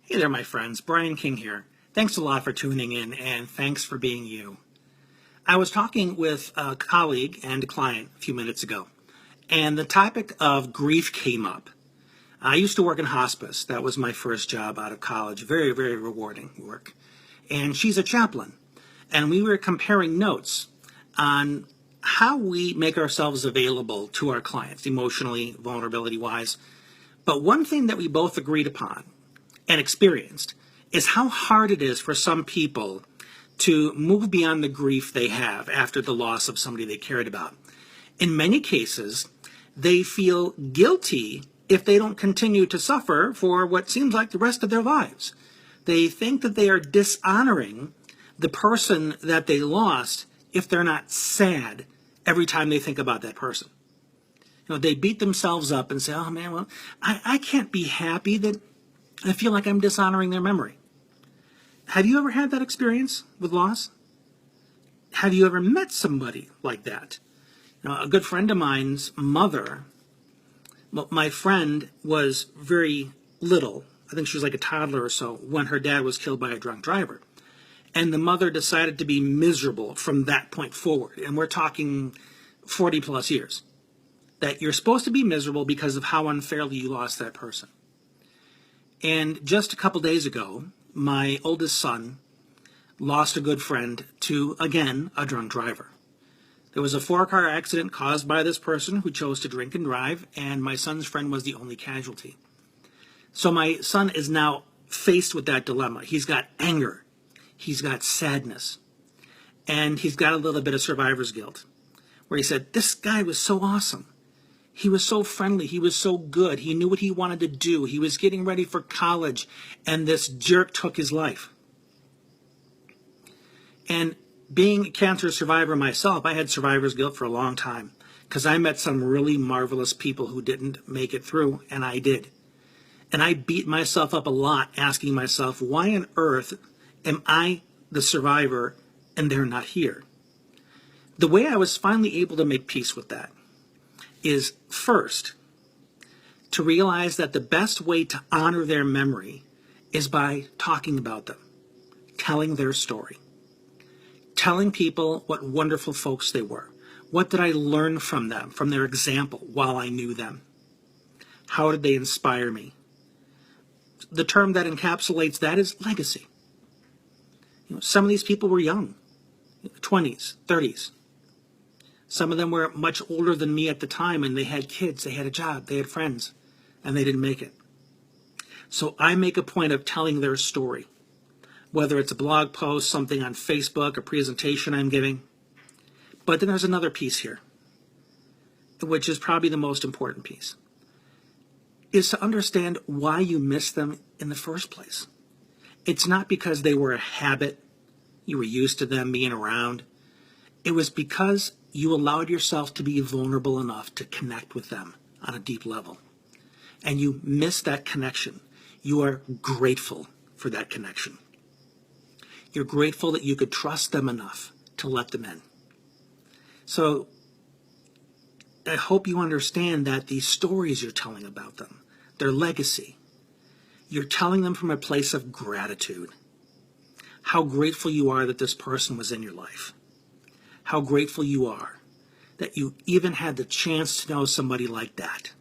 Hey there, my friends. Brian King here. Thanks a lot for tuning in, and thanks for being you. I was talking with a colleague and a client a few minutes ago, and the topic of grief came up. I used to work in hospice. That was my first job out of college. Very, very rewarding work. And she's a chaplain. And we were comparing notes on how we make ourselves available to our clients, emotionally, vulnerability-wise. But one thing that we both agreed upon and experienced is how hard it is for some people to move beyond the grief they have after the loss of somebody they cared about. In many cases, they feel guilty if they don't continue to suffer for what seems like the rest of their lives. They think that they are dishonoring the person that they lost if they're not sad every time they think about that person. They beat themselves up and say, oh man, well, I can't be happy that I feel like I'm dishonoring their memory. Have you ever had that experience with loss? Have you ever met somebody like that? A good friend of mine's mother, my friend was very little. I think she was like a toddler or so when her dad was killed by a drunk driver. And the mother decided to be miserable from that point forward. And we're talking 40 plus years. That you're supposed to be miserable because of how unfairly you lost that person. And just a couple days ago, my oldest son lost a good friend to, again, a drunk driver. There was a 4-car accident caused by this person who chose to drink and drive, and my son's friend was the only casualty. So my son is now faced with that dilemma. He's got anger, he's got sadness, and he's got a little bit of survivor's guilt, where he said, this guy was so awesome. He was so friendly. He was so good. He knew what he wanted to do. He was getting ready for college, and this jerk took his life. And being a cancer survivor myself, I had survivor's guilt for a long time because I met some really marvelous people who didn't make it through, and I did. And I beat myself up a lot asking myself, why on earth am I the survivor and they're not here? The way I was finally able to make peace with that is first to realize that the best way to honor their memory is by talking about them, telling their story, telling people what wonderful folks they were. What did I learn from them, from their example while I knew them? How did they inspire me? The term that encapsulates that is legacy. Some of these people were young, 20s, 30s. Some of them were much older than me at the time, and they had kids, they had a job, they had friends, and they didn't make it. So I make a point of telling their story, whether it's a blog post, something on Facebook, a presentation I'm giving. But then there's another piece here, which is probably the most important piece, is to understand why you miss them in the first place. It's not because they were a habit, you were used to them being around. It was because you allowed yourself to be vulnerable enough to connect with them on a deep level. And you miss that connection. You are grateful for that connection. You're grateful that you could trust them enough to let them in. So I hope you understand that these stories you're telling about them, their legacy, you're telling them from a place of gratitude. How grateful you are that this person was in your life. How grateful you are that you even had the chance to know somebody like that.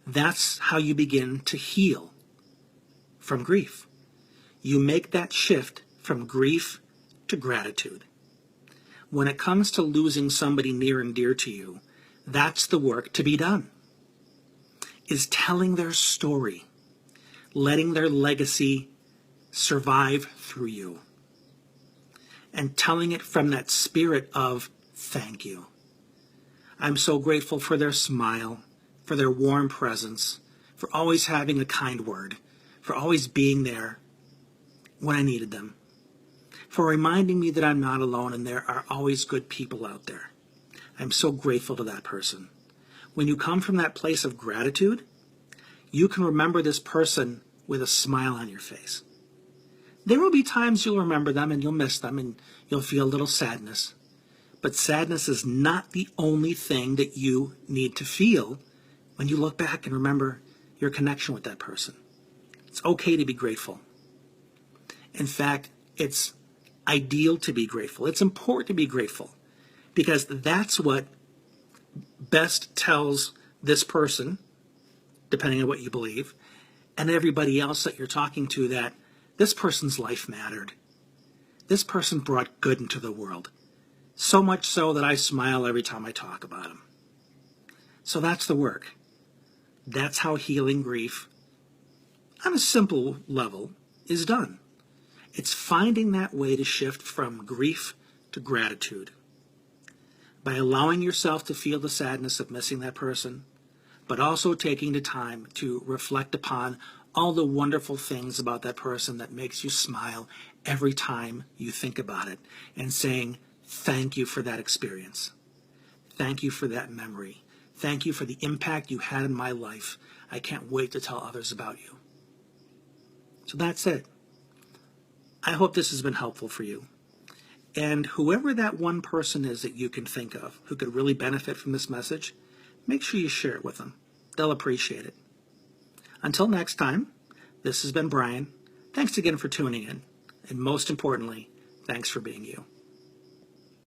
That's how you begin to heal from grief. You make that shift from grief to gratitude. When it comes to losing somebody near and dear to you, that's the work to be done, is telling their story, letting their legacy survive through you, and telling it from that spirit of thank you. I'm so grateful for their smile, for their warm presence, for always having a kind word, for always being there when I needed them, for reminding me that I'm not alone and there are always good people out there. I'm so grateful to that person. When you come from that place of gratitude, you can remember this person with a smile on your face. There will be times you'll remember them and you'll miss them and you'll feel a little sadness. But sadness is not the only thing that you need to feel when you look back and remember your connection with that person. It's okay to be grateful. In fact, it's ideal to be grateful. It's important to be grateful because that's what best tells this person, depending on what you believe, and everybody else that you're talking to, that this person's life mattered. This person brought good into the world. So much so that I smile every time I talk about him. So that's the work. That's how healing grief, on a simple level, is done. It's finding that way to shift from grief to gratitude. By allowing yourself to feel the sadness of missing that person, but also taking the time to reflect upon all the wonderful things about that person that makes you smile every time you think about it, and saying, thank you for that experience. Thank you for that memory. Thank you for the impact you had in my life. I can't wait to tell others about you. So that's it. I hope this has been helpful for you. And whoever that one person is that you can think of who could really benefit from this message, make sure you share it with them. They'll appreciate it. Until next time, this has been Brian. Thanks again for tuning in. And most importantly, thanks for being you.